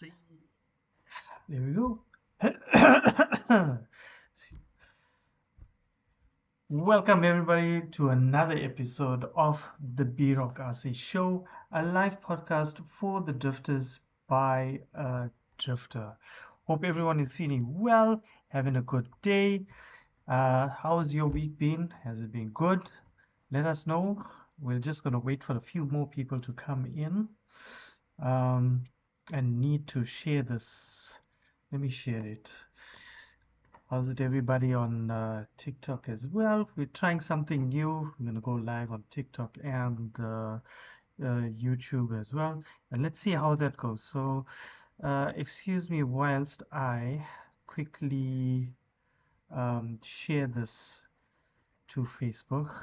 See, there we go. Welcome everybody to another episode of the B-Rock RC Show, a live podcast for the drifters by a drifter. Hope everyone is feeling well, having a good day. How's your week been? Has it been good? Let us know. We're just gonna wait for a few more people to come in. Um, and need to share this. Let me share it. How's it, everybody on TikTok as well? We're trying something new. We're gonna go live on TikTok and YouTube as well, and let's see how that goes. So, excuse me whilst I quickly share this to Facebook.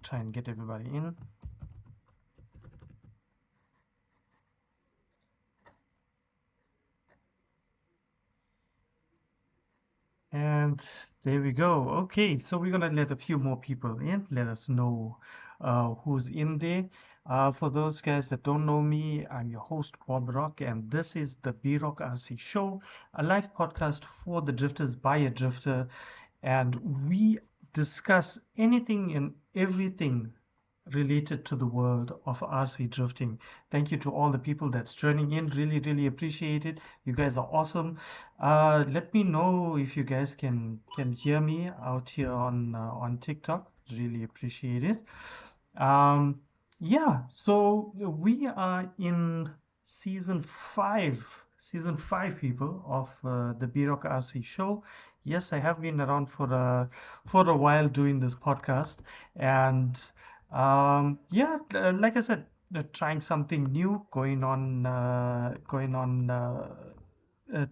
Try and get everybody in. And there we go. Okay, so we're gonna let a few more people in. Let us know who's in there. For those guys that don't know me, I'm your host, Bob Rock, and this is the B Rock RC Show, a live podcast for the drifters by a drifter. And we discuss anything and everything related to the world of RC drifting. Thank you to all the people that's joining in. Really, really appreciate it. You guys are awesome. Let me know if you guys can hear me out here on TikTok. Really appreciate it. Um, yeah, so we are in season five, season five, people of the B-Rock RC show. Yes, I have been around for a while doing this podcast, and yeah, like I said, trying something new, going on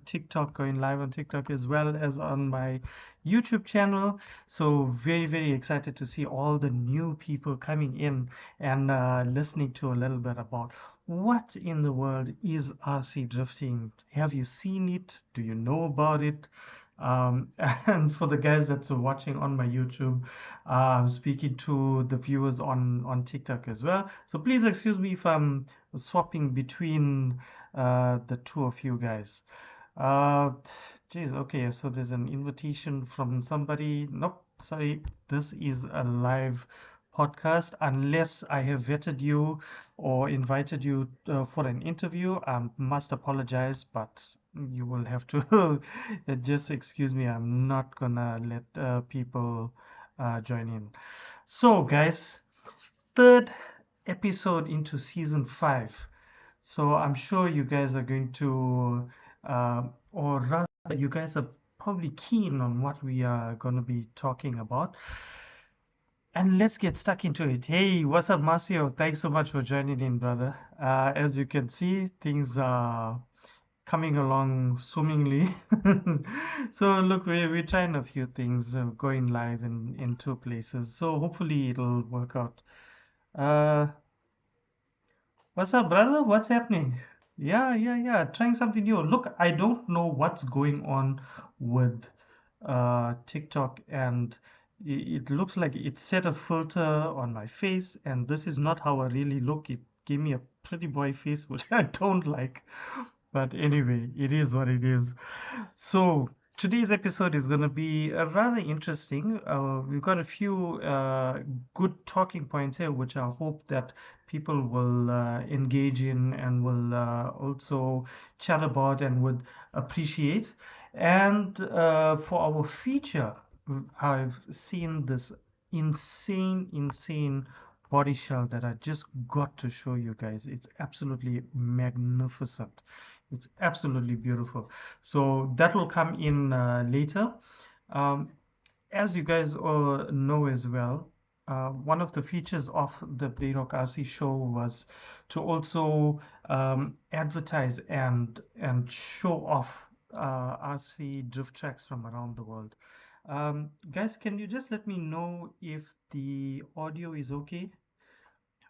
TikTok, going live on TikTok as well as on my YouTube channel. So very, very excited to see all the new people coming in and listening to a little bit about what in the world is RC drifting. Have you seen it? Do you know about it? And for the guys that's watching on my YouTube, I'm speaking to the viewers on TikTok as well. So please excuse me if I'm swapping between the two of you guys. Uh, Geez, okay, so there's an invitation from somebody. Nope, sorry, this is a live podcast. Unless I have vetted you or invited you for an interview, I must apologize, but you will have to just excuse me. I'm not gonna let people join in. So, guys, third episode into season five. So I'm sure you guys are going to, or rather, you guys are probably keen on what we are going to be talking about. And let's get stuck into it. Hey, what's up, Marcio? Thanks so much for joining in, brother. As you can see, things are coming along swimmingly. So look, we're trying a few things, going live in two places. So hopefully it'll work out. Uh, What's up, brother? What's happening? Yeah, yeah, yeah. Trying something new. Look, I don't know what's going on with TikTok, and it looks like it set a filter on my face, and this is not how I really look. It gave me a pretty boy face, which I don't like. But anyway, it is what it is. So today's episode is going to be rather interesting. We've got a few good talking points here, which I hope that people will engage in and will also chat about and would appreciate. And for our feature, I've seen this insane body shell that I just got to show you guys. It's absolutely magnificent. It's absolutely beautiful. So that will come in later. Um, as you guys all know as well, one of the features of the B-Rock RC show was to also advertise and show off RC drift tracks from around the world. Guys, can you just let me know if the audio is okay?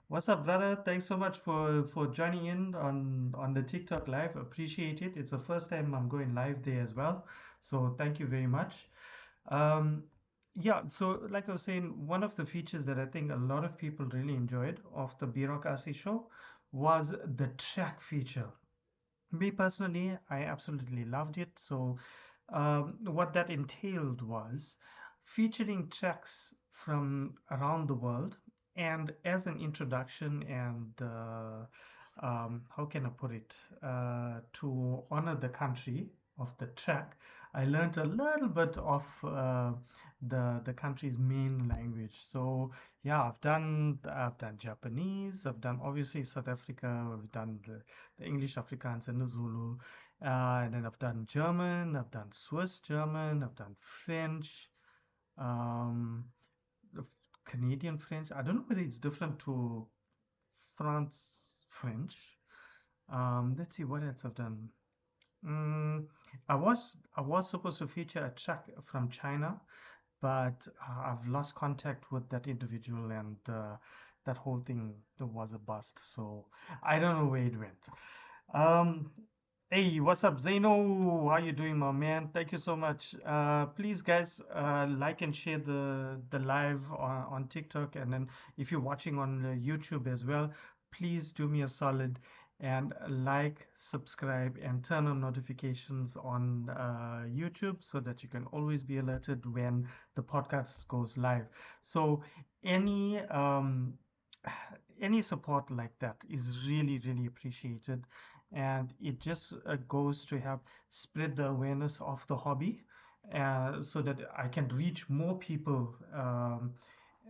What's up, brother? Thanks so much for joining in on the TikTok live. Appreciate it. It's the first time I'm going live there as well. So thank you very much. Um, yeah, so like I was saying, one of the features that I think a lot of people really enjoyed of the B-Rock RC show was the track feature. Me personally, I absolutely loved it. So, what that entailed was featuring tracks from around the world, and as an introduction and how can I put it, to honor the country of the track, I learned a little bit of the country's main language. So yeah, I've done Japanese, I've done obviously South Africa, I've done the English Afrikaans and the Zulu. And then I've done German, I've done Swiss German, I've done French, um, the Canadian French. I don't know whether it's different to France French. Let's see what else I've done. Mm, I was supposed to feature a track from China, but I've lost contact with that individual, and that whole thing was a bust. So I don't know where it went. Um, hey, what's up, Zaino? How you doing, my man? Thank you so much. Please, guys, like and share the live on TikTok, and then if you're watching on YouTube as well, please do me a solid and like, subscribe, and turn on notifications on YouTube so that you can always be alerted when the podcast goes live. So any any support like that is really, really appreciated, and it just goes to help spread the awareness of the hobby, so that I can reach more people,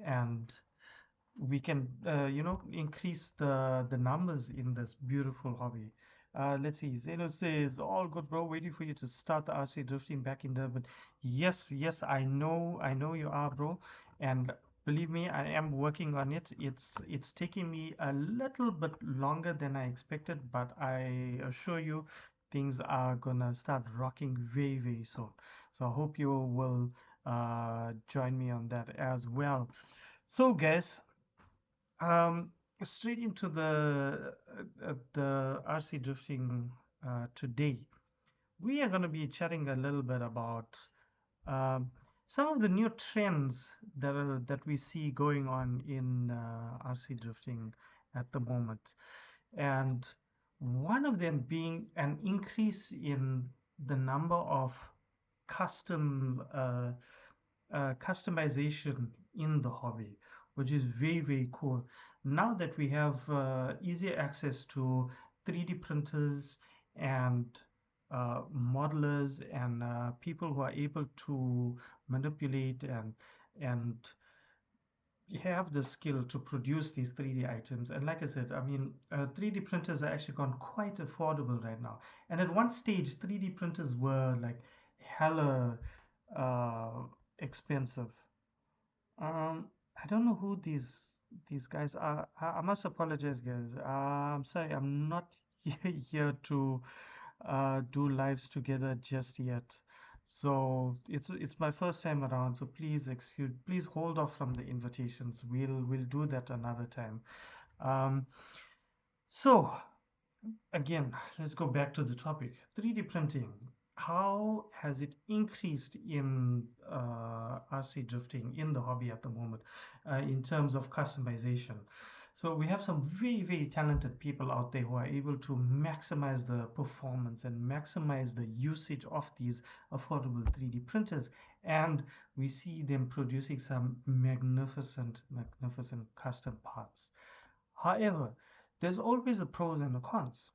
and we can, increase the numbers in this beautiful hobby. Let's see. Zeno says, "All good, bro. Waiting for you to start the RC drifting back in Durban." Yes, yes, I know you are, bro. And believe me, I am working on it. It's taking me a little bit longer than I expected, but I assure you, things are gonna start rocking very, very soon. So I hope you will join me on that as well. So, guys. Um, Straight into the RC drifting today. We are going to be chatting a little bit about um, some of the new trends that we see going on in RC drifting at the moment, and one of them being an increase in the number of customization in the hobby, which is very, very cool. Now that we have easier access to 3D printers and modelers and people who are able to manipulate and have the skill to produce these 3D items. And like I said, I mean, 3D printers are actually gone quite affordable right now. And at one stage, 3D printers were like hella uh, expensive. I don't know who these guys are. I must apologize, guys. I'm sorry, I'm not here to do lives together just yet. So it's my first time around. So please hold off from the invitations. We'll do that another time. Um, so again, let's go back to the topic. 3D printing. How has it increased in RC drifting in the hobby at the moment in terms of customization? So we have some very, very talented people out there who are able to maximize the performance and maximize the usage of these affordable 3D printers. And we see them producing some magnificent, magnificent custom parts. However, there's always the pros and the cons.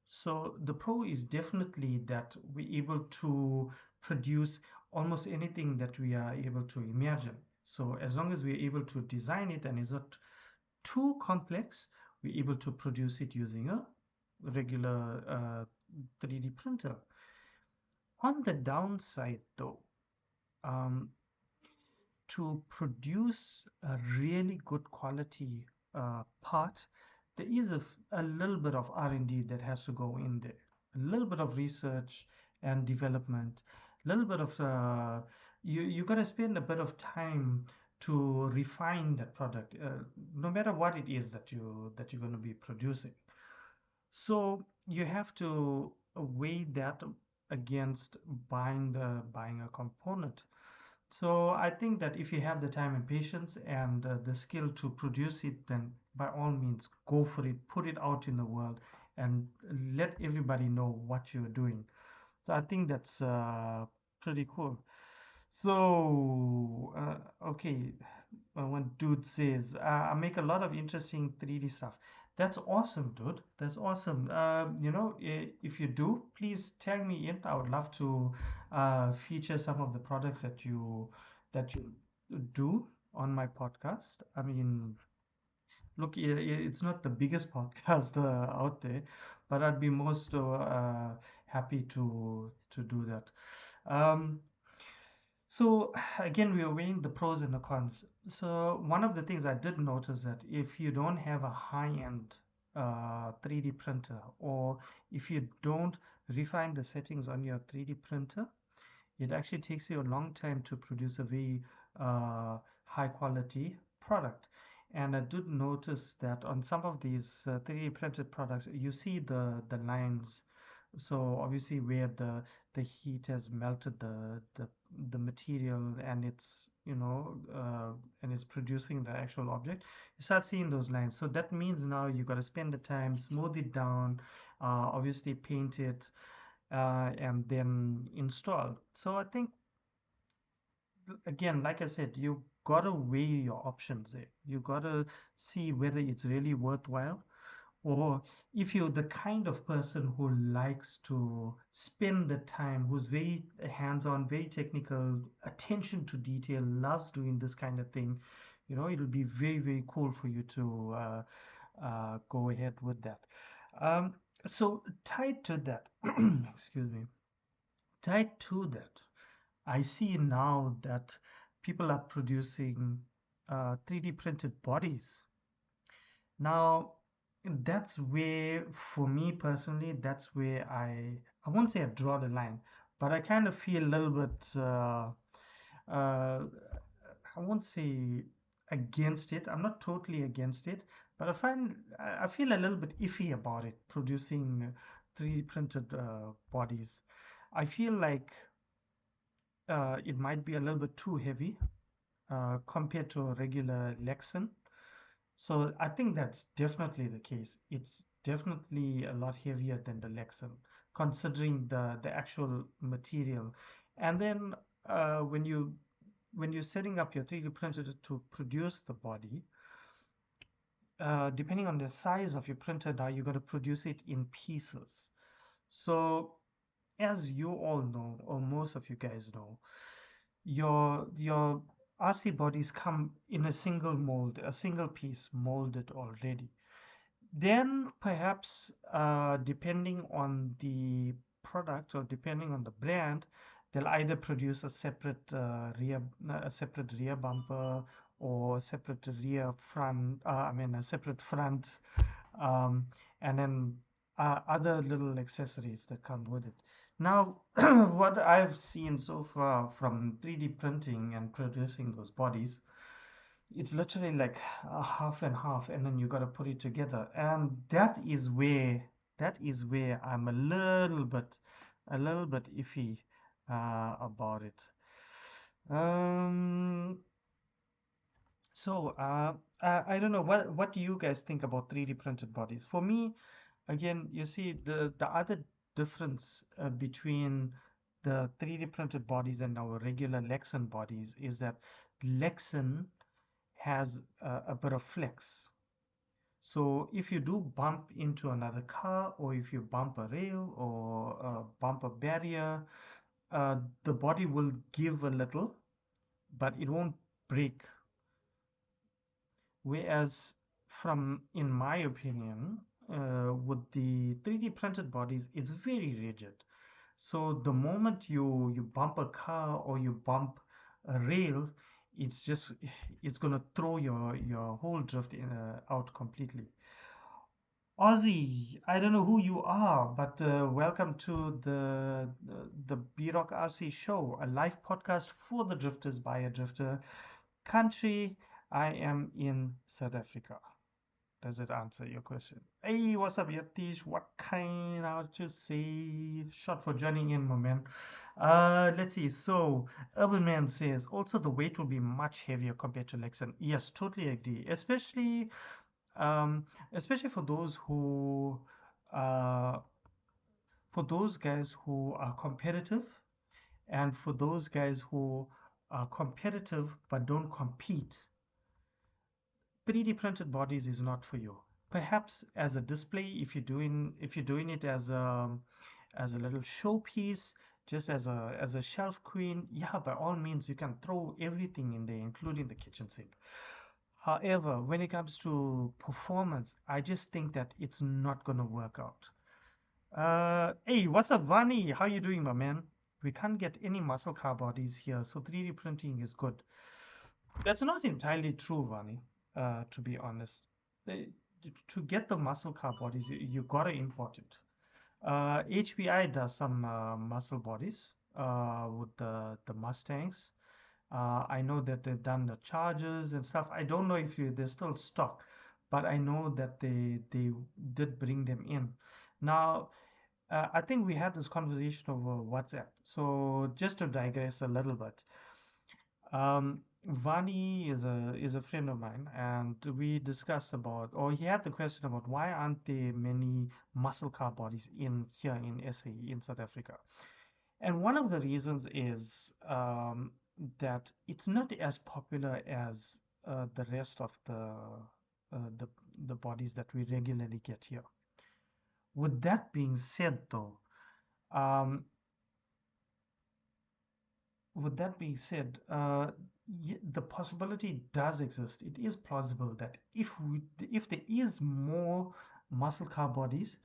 So the pro is definitely that we're able to produce almost anything that we are able to imagine. So as long as we're able to design it and it's not too complex, we're able to produce it using a regular 3D printer. On the downside, though, um, to produce a really good quality part, there is a little bit of R&D that has to go in there. A little bit of research and development, a little bit of you got to spend a bit of time to refine that product, no matter what it is that you're going to be producing. So you have to weigh that against buying a component. So I think that if you have the time and patience and the skill to produce it, then by all means go for it, put it out in the world, and let everybody know what you're doing. So I think that's pretty cool. So, okay, one dude says, I make a lot of interesting 3D stuff. That's awesome, dude. That's awesome. If you do, please tag me in. I would love to feature some of the products that you do on my podcast. I mean, look, it's not the biggest podcast out there, but I'd be most happy to do that. Um, so again, we are weighing the pros and the cons. So one of the things I did notice that if you don't have a high-end 3D printer, or if you don't refine the settings on your 3D printer, it actually takes you a long time to produce a very high quality product. And I did notice that on some of these 3D printed products, you see the lines. So obviously where the heat has melted the material, and it's and it's producing the actual object, you start seeing those lines. So that means now you got to spend the time, smooth it down, obviously paint it, and then install. So I think, again, like I said, you gotta weigh your options there. You gotta see whether it's really worthwhile, or if you're the kind of person who likes to spend the time, who's very hands-on, very technical, attention to detail, loves doing this kind of thing, it'll be very, very cool for you to go ahead with that. Um, so tied to that, excuse me, tied to that, I see now that people are producing 3D printed bodies. Now, that's where, for me personally, that's where I won't say I draw the line, but I kind of feel a little bit, uh, I won't say against it. I'm not totally against it, but I feel a little bit iffy about it, producing 3D printed bodies. I feel like it might be a little bit too heavy compared to a regular Lexan. So I think that's definitely the case. It's definitely a lot heavier than the Lexan, considering the actual material. And then when you're setting up your 3D printer to produce the body, depending on the size of your printer, now you're going to produce it in pieces. So as you all know, or most of you guys know, your RC bodies come in a single mold, a single piece molded already. Then perhaps, depending on the product or depending on the brand, they'll either produce a separate rear bumper, or a separate rear front, I mean a separate front, um, and then other little accessories that come with it. Now, what I've seen so far from 3D printing and producing those bodies, it's literally like a half and half, and then you got to put it together, and that is where I'm a little bit iffy about it. um I don't know, what do you guys think about 3D printed bodies? For me, again, you see, the other difference between the 3D printed bodies and our regular Lexan bodies is that Lexan has a bit of flex. So if you do bump into another car, or if you bump a rail, or bump a barrier, the body will give a little, but it won't break. Whereas, in my opinion, with the 3D printed bodies, it's very rigid. So the moment you bump a car, or you bump a rail, it's gonna throw your whole drift out completely. Ozzy, I don't know who you are, but welcome to the B-Rock RC Show, a live podcast for the drifters by a drifter. Country, I am in South Africa. Does it answer your question? Hey, what's up, Yatish? What kind of to say? Shot for joining in, my man. Let's see. So, Urban Man says also the weight will be much heavier compared to Lexan. Yes, totally agree. Especially for those who uh, for those guys who are competitive, and for those guys who are competitive but don't compete, 3D printed bodies is not for you. Perhaps as a display, if you're doing it as a little showpiece, just as a shelf queen, yeah, by all means you can throw everything in there, including the kitchen sink. However, when it comes to performance, I just think that it's not gonna work out. Hey, what's up, Vani? How you doing, my man? We can't get any muscle car bodies here, so 3D printing is good. That's not entirely true, Vani, to be honest. They- to get the muscle car bodies, you gotta import it. HBI does some muscle bodies with the Mustangs. I know that they've done the Chargers and stuff. I don't know if they're still stock, but I know that they did bring them in. Now, I think we had this conversation over WhatsApp. So just to digress a little bit, Vani is a friend of mine, and we discussed about, or he had the question about why aren't there many muscle car bodies in here in SA in South Africa? And one of the reasons is that it's not as popular as the rest of uh, the the bodies that we regularly get here. With that being said, though, um, with that being said, the possibility does exist. It is plausible that if there is more muscle car bodies,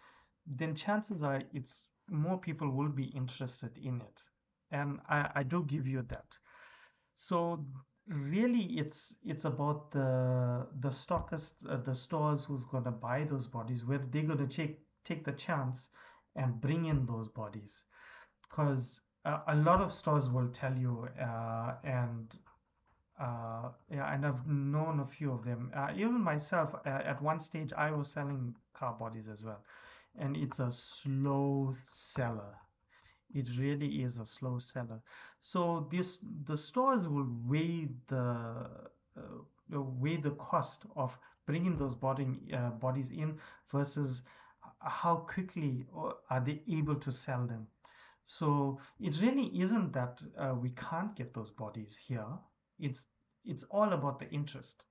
then chances are it's more people will be interested in it. And I do give you that. So really, it's about the stockist, the stores who's gonna buy those bodies, whether they're gonna take the chance and bring in those bodies, because a lot of stores will tell you, yeah, and I've known a few of them. Even myself, at one stage, I was selling car bodies as well, and it's a slow seller. It really is a slow seller. So the stores will weigh the cost of bringing those bodies in versus how quickly are they able to sell them. So it really isn't that we can't get those bodies here. It's it's all about the interest.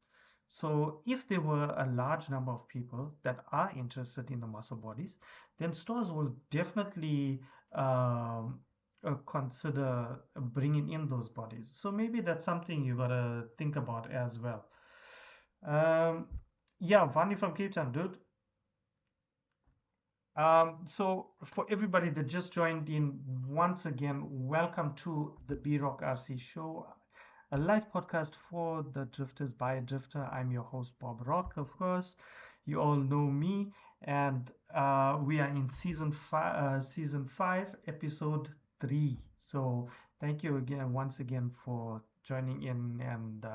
So if there were a large number of people that are interested in the muscle bodies, then stores will definitely um, consider bringing in those bodies. So maybe that's something you gotta think about as well. Um, yeah, Vani from Cape Town, dude. So for everybody that just joined in, once again, welcome to the B Rock RC Show, a live podcast for the drifters by a drifter. I'm your host, Bob Rock, of course. You all know me, and we are in season 5, episode 3. So thank you again, once again, for joining in and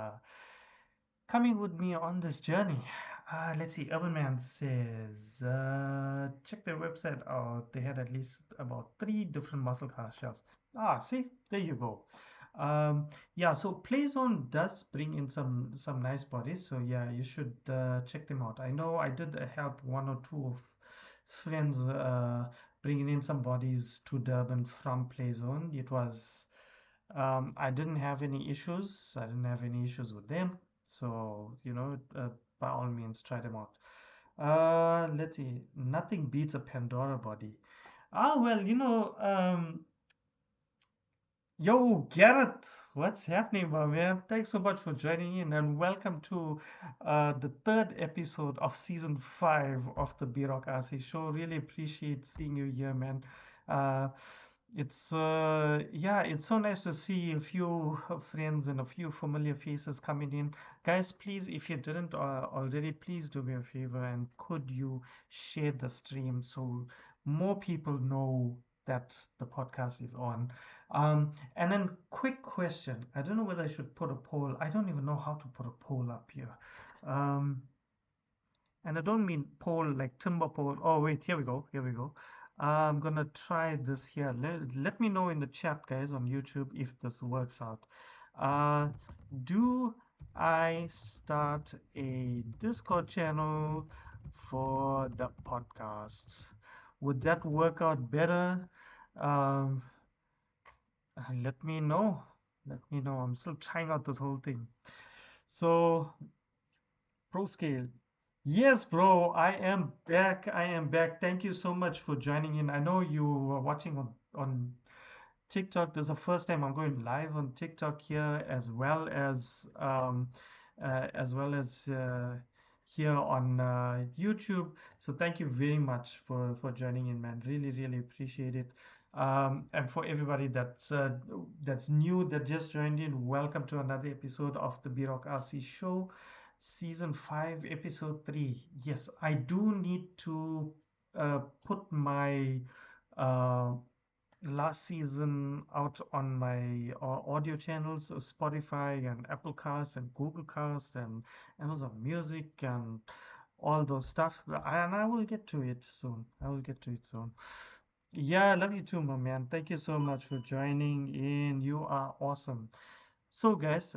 coming with me on this journey. Let's see. Urban Man says, check their website out. They had at least about 3 different muscle car shells. See, there you go. Yeah, so Playzone does bring in some nice bodies. So yeah, you should check them out. I know I did help one or two of friends bringing in some bodies to Durban from Playzone. I didn't have any issues. I didn't have any issues with them. So, by all means, try them out. Let's see. Nothing beats a Pandora body. Well, yo, Garrett, what's happening, my man? Thanks so much for joining in, and welcome to the third episode of season 5 of the B Rock RC show. Really appreciate seeing you here, man. Uh, it's so nice to see a few friends and a few familiar faces coming in. Guys, please, if you didn't already, please do me a favor and could you share the stream so more people know that the podcast is on. And then quick question. I don't know whether I should put a poll. I don't even know how to put a poll up here. Um, and I don't mean poll like timber pole. Oh, wait, here we go. Here we go. I'm gonna try this here. Let me know in the chat, guys, on YouTube if this works out. Uh, do I start a Discord channel for the podcast? Would that work out better? Um, Let me know. Let me know. I'm still trying out this whole thing. So, Pro Scale. Yes, bro, I am back. I am back. Thank you so much for joining in. I know you were watching on TikTok. This is the first time I'm going live on TikTok here, as well as here on YouTube. So thank you very much for joining in, man. Really, really appreciate it. And for everybody that's new, that just joined in, welcome to another episode of the B-Rock RC Show, Season 5, Episode 3. Yes, I do need to put my uh, last season out on my audio channels, Spotify and Apple Cast and Google Cast and Amazon Music and all those stuff. And I will get to it soon. I will get to it soon. Yeah, I love you too, my man. Thank you so much for joining in. You are awesome. So, guys,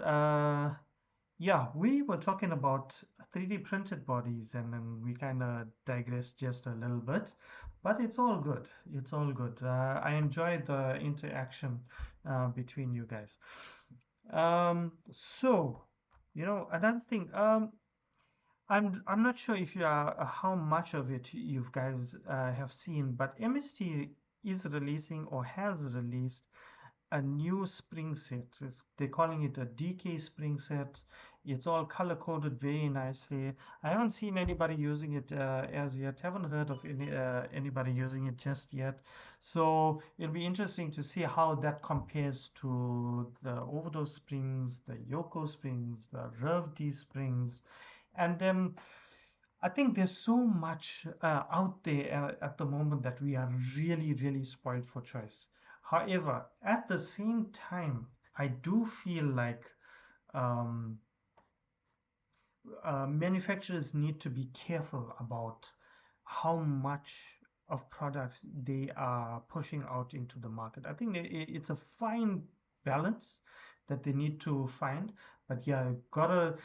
yeah, we were talking about 3D printed bodies and then we kind of digressed just a little bit, but it's all good. It's all good. I enjoyed the interaction between you guys. So, another thing, I'm not sure if you are how much of it you guys have seen, but MST is releasing or has released a new spring set. They're calling it a DK spring set. It's all color coded very nicely. I haven't seen anybody using it as yet. Haven't heard of anybody using it just yet. So it'll be interesting to see how that compares to the Overdose springs, the Yoko springs, the Rev D springs, and then I think there's so much out there at the moment that we are really, really spoiled for choice. However, at the same time, I do feel like um, manufacturers need to be careful about how much of products they are pushing out into the market. I think it's a fine balance that they need to find, but yeah, gotta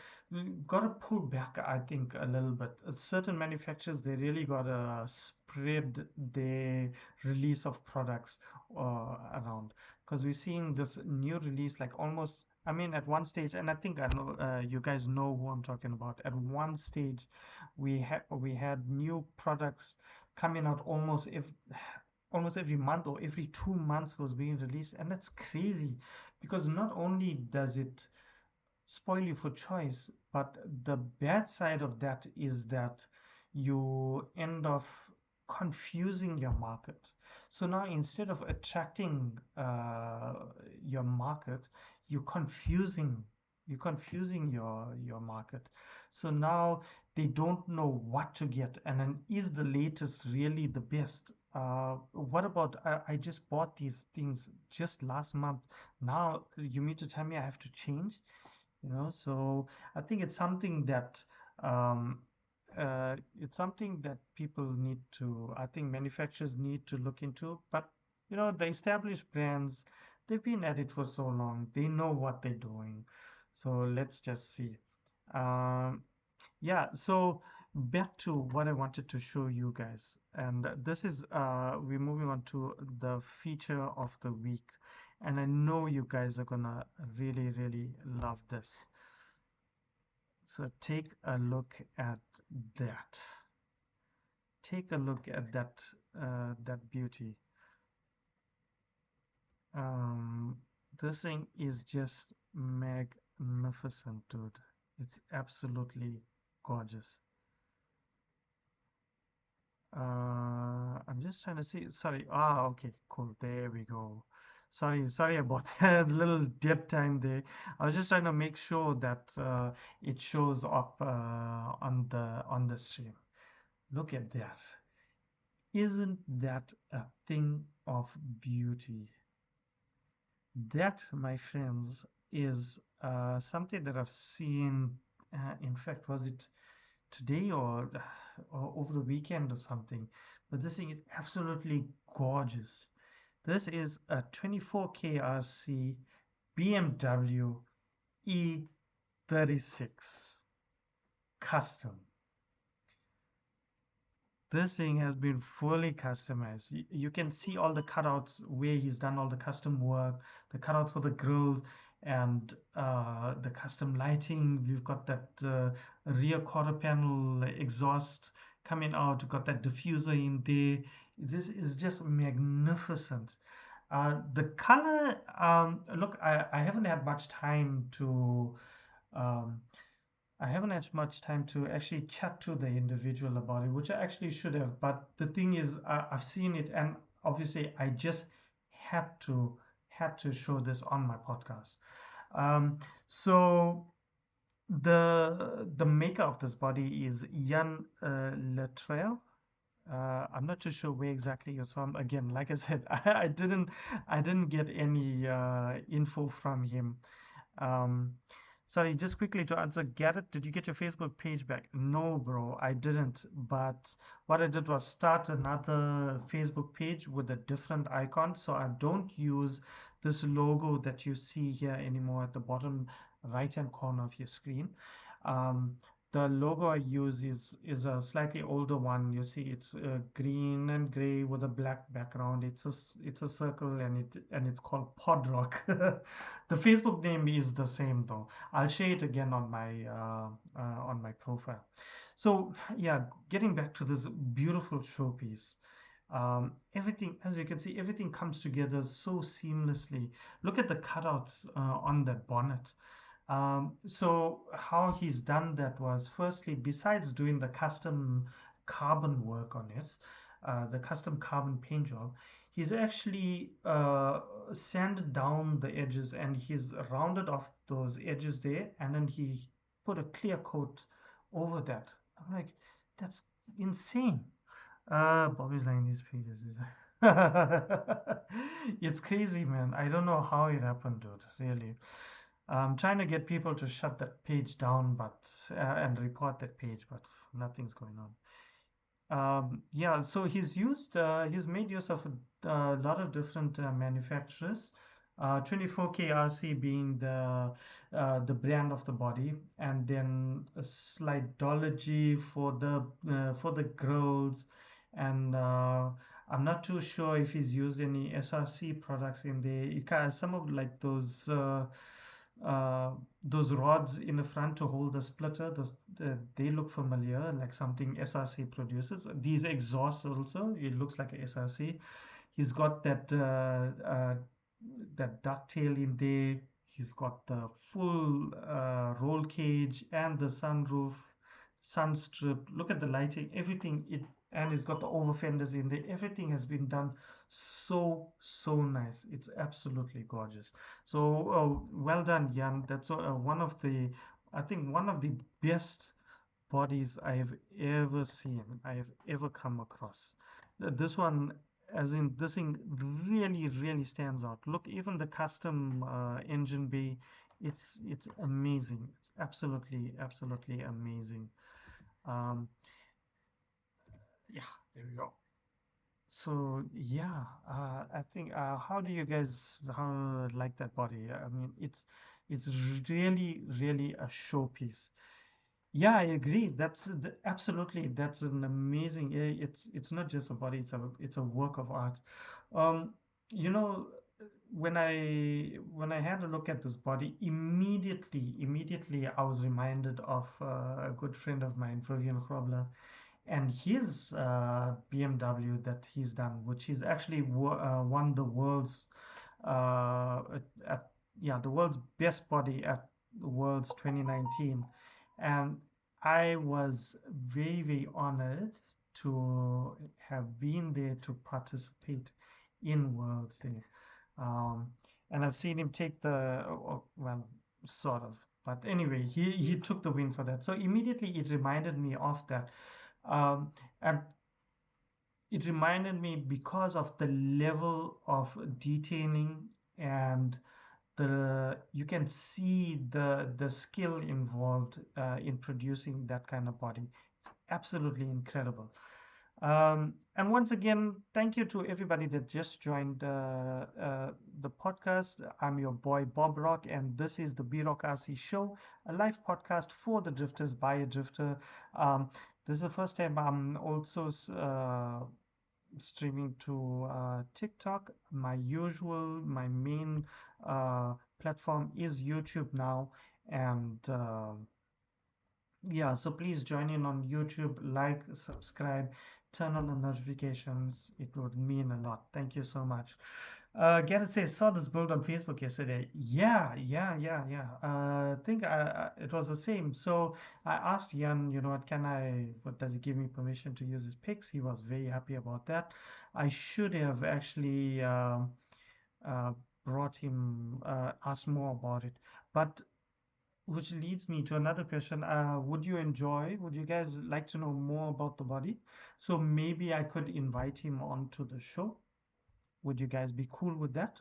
pull back, I think, a little bit. Certain manufacturers, they really gotta spread their release of products around, because we're seeing this new release like almost, I mean, at one stage, and I think I know you guys know who I'm talking about. At one stage, we had new products coming out almost every month or every 2 months was being released, and that's crazy because not only does it spoil you for choice, but the bad side of that is that you end up confusing your market. So now instead of attracting your market, you're confusing you're confusing your market. So now they don't know what to get, and then is the latest really the best? What about I just bought these things just last month. Now you mean to tell me I have to change? So I think um, it's something that people need to, I think manufacturers need to look into. But the established brands, they've been at it for so long, they know what they're doing. So let's just see. um, yeah, so back to what I wanted to show you guys, and this is we're moving on to the feature of the week, and I know you guys are gonna really, really love this. So take a look at that. Take a look at that beauty. Um, this thing is just magnificent, dude. It's absolutely gorgeous. I'm just trying to see. Sorry. Okay, cool. There we go. Sorry about that little dead time there. I was just trying to make sure that it shows up on the stream. Look at that. Isn't that a thing of beauty? That, my friends, is something that I've seen. In fact, was it today or over the weekend or something? But this thing is absolutely gorgeous. This is a 24K RC BMW E36 custom. this thing has been fully customized. You can see all the cutouts where he's done all the custom work, the cutouts for the grills and the custom lighting. We've got that rear quarter panel exhaust coming out. We've got that diffuser in there. This is just magnificent. The color, look, I haven't had much time to um, I haven't had much time to actually chat to the individual about it, which I actually should have. But the thing is, I've seen it, and obviously, I just had to show this on my podcast. Um, so the maker of this body is Jan Letrail. I'm not too sure where exactly he's from. Again, like I said, I didn't get any info from him. Um, Sorry, just quickly to answer, Garrett, did you get your Facebook page back? No, bro, I didn't. But what I did was start another Facebook page with a different icon. So I don't use this logo that you see here anymore at the bottom right-hand corner of your screen. Um, the logo I use is a slightly older one. You see, it's green and gray with a black background. It's a circle and it's called Podrock. The Facebook name is the same though. I'll share it again on my profile. So yeah, getting back to this beautiful showpiece. Everything, as you can see, everything comes together so seamlessly. Look at the cutouts on that bonnet. So how he's done that was, firstly, besides doing the custom carbon work on it, the custom carbon paint job, he's actually sanded down the edges and he's rounded off those edges there, and then he put a clear coat over that. I'm like, that's insane. Bobby's lying these pages. It's crazy, man. I don't know how it happened, dude. Really. I'm trying to get people to shut that page down, but and report that page, but nothing's going on. Yeah, so he's made use of a lot of different manufacturers. 24K RC being the brand of the body, and then a Slidology for the grills, and I'm not too sure if he's used any SRC products in there. Some of like those rods in the front to hold the splitter, they look familiar, like something SRC produces. These exhausts also, it looks like a SRC. He's got that ducktail in there. He's got the full roll cage and the sunroof, sun strip. Look at the lighting, everything. And he's got the over fenders in there. Everything has been done so nice. It's absolutely gorgeous. So well done, Jan. That's I think one of the best bodies I have ever seen, I have ever come across. This one, as in this thing, really stands out. Look, even the custom engine bay, it's amazing. It's absolutely amazing. Um, yeah, there we go. So yeah, I think how do you guys how like that body? I mean, it's really a showpiece. Yeah, I agree. Absolutely, that's an amazing. It's not just a body; it's a work of art. Um, you know, when I had a look at this body, immediately I was reminded of a good friend of mine, Vivian Grobler, and his BMW that he's done, which he's actually won the world's at yeah, the world's best body at the world's 2019, and I was very honored to have been there to participate in Worlds there. Um, and I've seen him take well, sort of. But anyway, he took the win for that. So immediately it reminded me of that. Um, and it reminded me because of the level of detailing and you can see the skill involved in producing that kind of body. It's absolutely incredible. And once again, thank you to everybody that just joined the podcast. I'm your boy Bob Rock, and this is the B Rock RC Show, a live podcast for the drifters by a drifter. Um, This is the first time I'm also streaming to TikTok. My main platform is YouTube now, and yeah, so please join in on YouTube, like, subscribe, turn on the notifications. It would mean a lot. Thank you so much. Garrett says, saw this build on Facebook yesterday. Yeah. I think it was the same. So I asked Jan, what does he give me permission to use his pics? He was very happy about that. I should have actually uh, brought him, asked more about it. But which leads me to another question. Would you guys like to know more about the body? So maybe I could invite him onto the show. Would you guys be cool with that?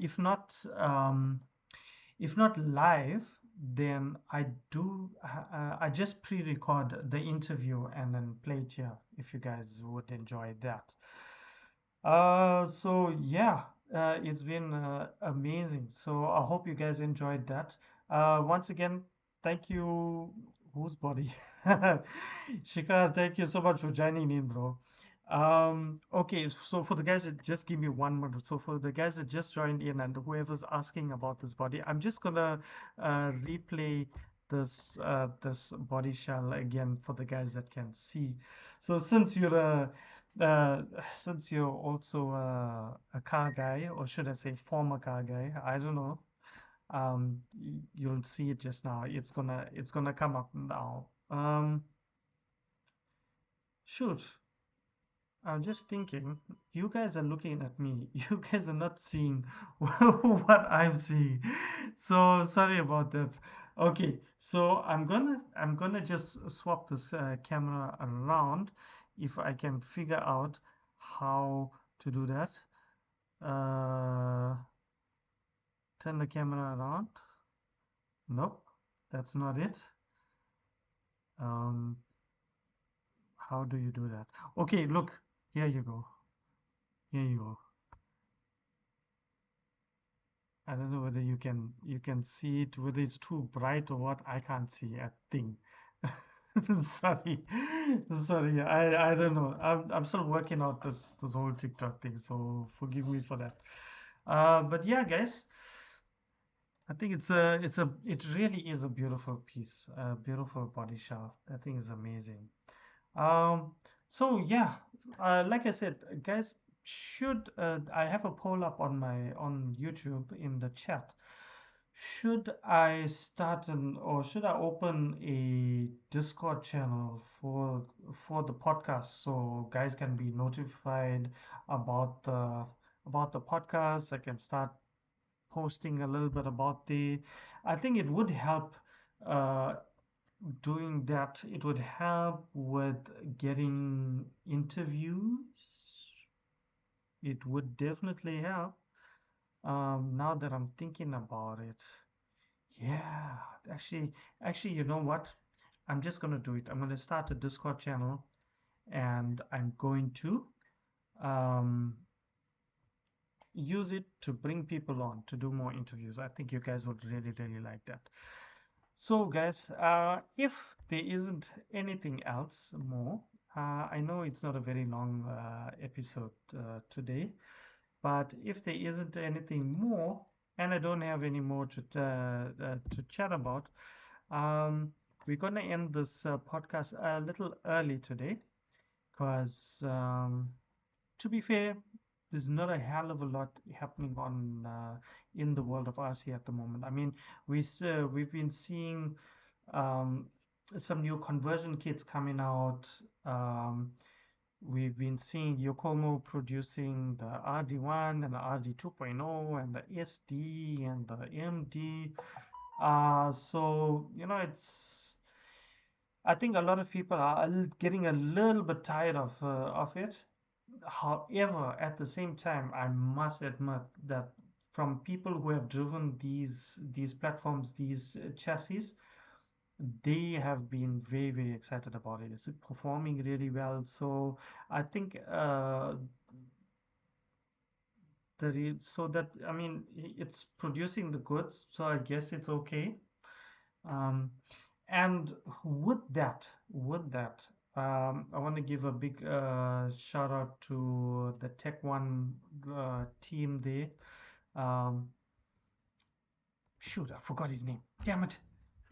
If not, if not live, then I just pre-record the interview and then play it here if you guys would enjoy that. So yeah, it's been amazing. So I hope you guys enjoyed that. Once again, thank you. Whose body? Shikar, thank you so much for joining in, bro. Okay, so for the guys that just give me 1 minute. So for the guys that just joined in and whoever's asking about this body, I'm just gonna replay this body shell again for the guys that can see. So uh, since you're also a car guy, or should I say former car guy, I don't know. You'll see it just now. It's gonna come up now. Shoot. I'm just thinking, you guys are looking at me. You guys are not seeing what I'm seeing. So sorry about that. Okay, so I'm gonna just swap this camera around if I can figure out how to do that. Uh, Turn the camera around. Nope, that's not it. Um, how do you do that? Okay, look, here you go. Here you go. I don't know whether you can see it, whether it's too bright or what. I can't see a thing. Sorry, sorry. I don't know. I'm still working out this whole TikTok thing, so forgive me for that. But yeah, guys, I think it really is a beautiful piece, a beautiful body shell. That thing is amazing. Um, so yeah, like I said, guys, should I have a poll up on YouTube in the chat? Should I start or should I open a Discord channel for the podcast so guys can be notified about the podcast? I can start posting a little bit about the. I think it would help uh, doing that. It would help with getting interviews. It would definitely help. Now that I'm thinking about it. Yeah, actually, you know what? I'm just gonna do it. I'm gonna start a Discord channel, and I'm going to um, use it to bring people on to do more interviews. I think you guys would really, really like that. So, guys, if there isn't anything else more, I know it's not a very long episode today, but if there isn't anything more, and I don't have any more to chat about, Um, we're gonna end this podcast a little early today because, to be fair, there's not a hell of a lot happening on in the world of RC at the moment. I mean, we've been seeing um, some new conversion kits coming out. Um, we've been seeing Yokomo producing the RD1 and the RD 2.0 and the SD and the MD. So I think a lot of people are getting a little bit tired of it. However, at the same time, I must admit that from people who have driven these platforms, these chassis, they have been very, very excited about it. It's performing really well. So I think so that I mean it's producing the goods, so I guess it's okay. Um, And with that, I want to give a big shout out to the Tech One team there. Um, Shoot, I forgot his name. Damn it.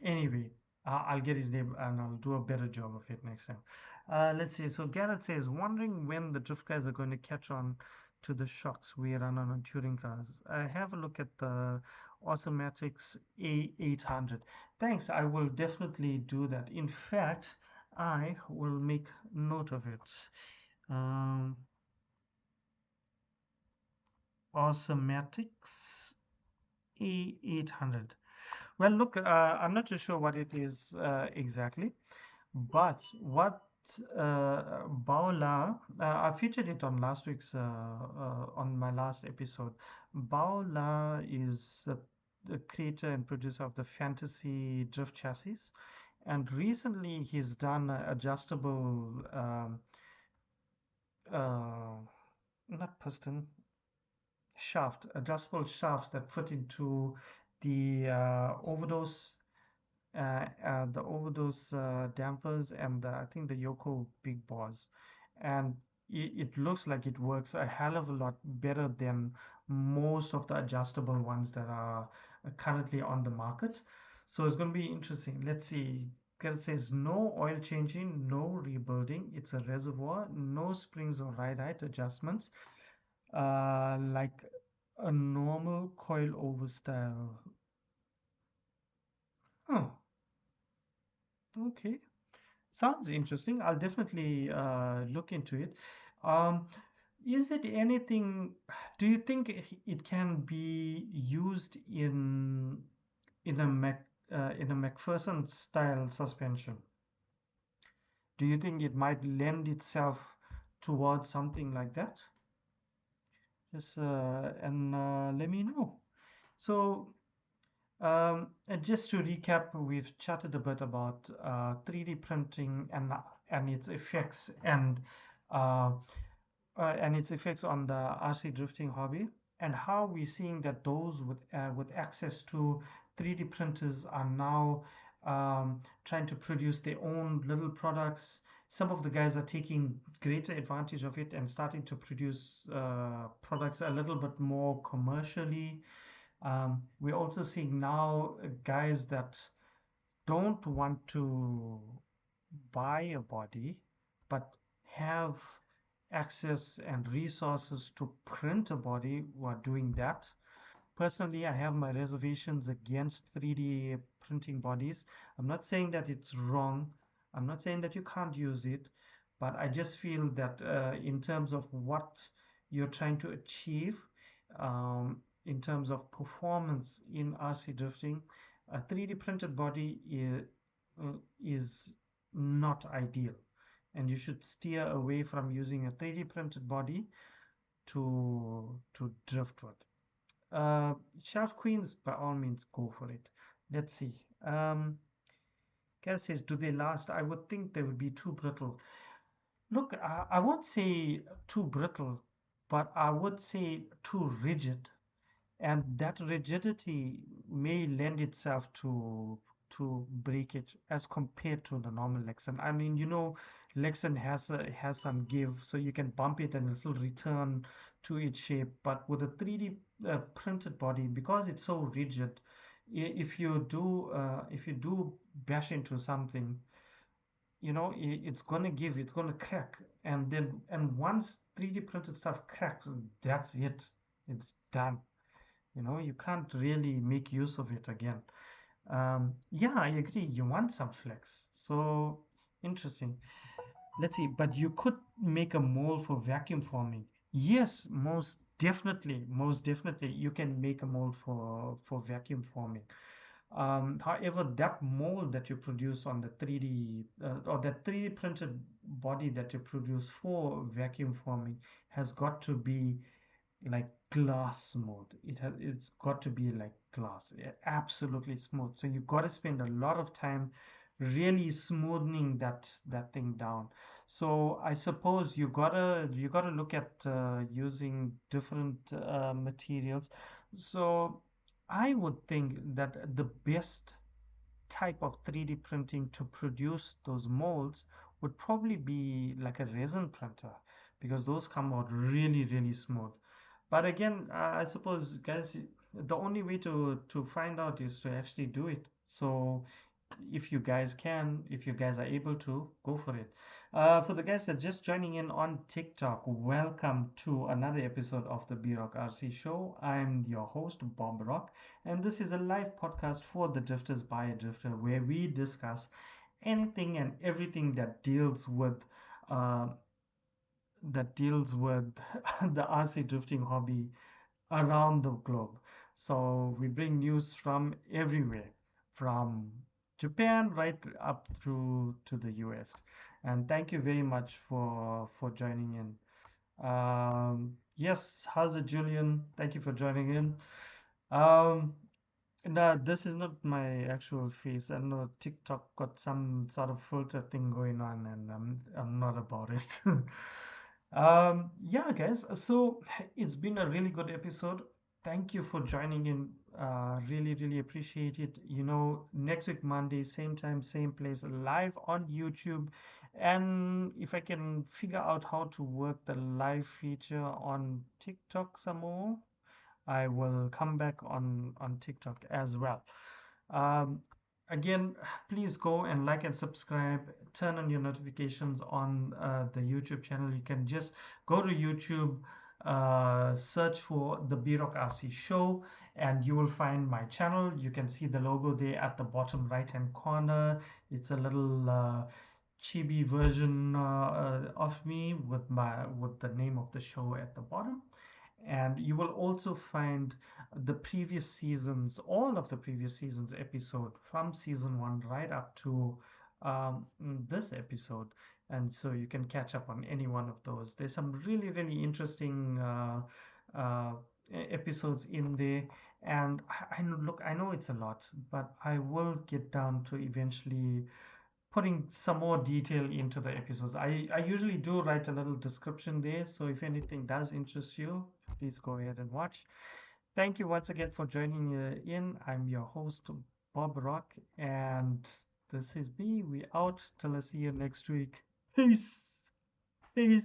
Anyway, I'll get his name and I'll do a better job of it next time. Let's see. So Garrett says, wondering when the drift guys are going to catch on to the shocks we run on touring cars. Have a look at the Automatics A800. Thanks. I will definitely do that. In fact, I will make note of it. Um, Automatics A800. Well, look, I'm not too sure what it is exactly, but what Baola, I featured it on last week's on my last episode. Baola is the creator and producer of the Fantasy Drift chassis, and recently he's done adjustable, uh, not piston, adjustable shafts that fit into the dampers and I think the Yoko big bars, and it looks like it works a hell of a lot better than most of the adjustable ones that are currently on the market. So it's going to be interesting. Let's see. Because it says no oil changing, no rebuilding. It's a reservoir, no springs or ride height adjustments, like a normal coil over style. Huh. Okay. Sounds interesting. I'll definitely look into it. Um, is it anything, do you think it can be used in a McPherson style suspension? Do you think it might lend itself towards something like that? Just and let me know. So and just to recap, we've chatted a bit about 3D printing and its effects uh, and its effects on the RC drifting hobby, and how we're seeing that those with access to 3D printers are now trying to produce their own little products. Some of the guys are taking greater advantage of it and starting to produce products a little bit more commercially. We're also seeing now guys that don't want to buy a body, but have access and resources to print a body who are doing that. Personally, I have my reservations against 3D printing bodies. I'm not saying that it's wrong. I'm not saying that you can't use it, but I just feel that in terms of what you're trying to achieve, in terms of performance in RC drifting, a 3D printed body is not ideal, and you should steer away from using a 3D printed body to drift with. Shaft Queens, by all means, go for it. Let's see. Kat says, do they last? I would think they would be too brittle. Look, I won't say too brittle, but I would say too rigid. And that rigidity may lend itself to breakage as compared to the normal Lexan. I mean, Lexan has some give, so you can bump it and it'll return to its shape. But with a 3D printed body, because it's so rigid, if you do bash into something, it's gonna give, it's gonna crack, and once 3D printed stuff cracks, that's it, it's done. You can't really make use of it again. Yeah, I agree. You want some flex. So interesting. Let's see, but you could make a mold for vacuum forming. Yes, most definitely, you can make a mold for vacuum forming. However, that mold that you produce on the 3D or that 3D printed body that you produce for vacuum forming has got to be like glass smooth. It's got to be like glass, absolutely smooth. So you got to spend a lot of time really smoothing that thing down. So I suppose you gotta look at using different materials. So I would think that the best type of 3D printing to produce those molds would probably be like a resin printer because those come out really, really smooth. But again, I suppose, guys, the only way to find out is to actually do it. So if you guys can, if you guys are able to, go for it. For the guys that are just joining in on TikTok, welcome to another episode of the B Rock RC Show. I'm your host, Bob Rock, and this is a live podcast for the Drifters by a Drifter, where we discuss anything and everything uh, that deals with the RC drifting hobby around the globe. So we bring news from everywhere, from Japan right up through to the US. And thank you very much for joining in. Yes, how's it, Julian? Thank you for joining in. Um, no, this is not my actual face. I know TikTok got some sort of filter thing going on, and I'm not about it. Yeah, guys. So it's been a really good episode. Thank you for joining in. Really, really appreciate it. Next week, Monday, same time, same place, live on YouTube. And if I can figure out how to work the live feature on TikTok some more, I will come back on TikTok as well. Um, Again, please go and like and subscribe. Turn on your notifications on the YouTube channel. You can just go to YouTube, search for the B-Rock RC Show, and you will find my channel. You can see the logo there at the bottom right-hand corner. It's a little chibi version of me with the name of the show at the bottom. And you will also find the previous seasons, all of the previous seasons episode from season one right up to this episode. And so you can catch up on any one of those. There's some really, really interesting uh, episodes in there. And look, I know it's a lot, but I will get down to eventually putting some more detail into the episodes. I usually do write a little description there, so if anything does interest you, please go ahead and watch. Thank you once again for joining in. I'm your host, Bob Rock, and this is me. We out till I see you next week. Peace. Peace.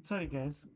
Sorry, guys.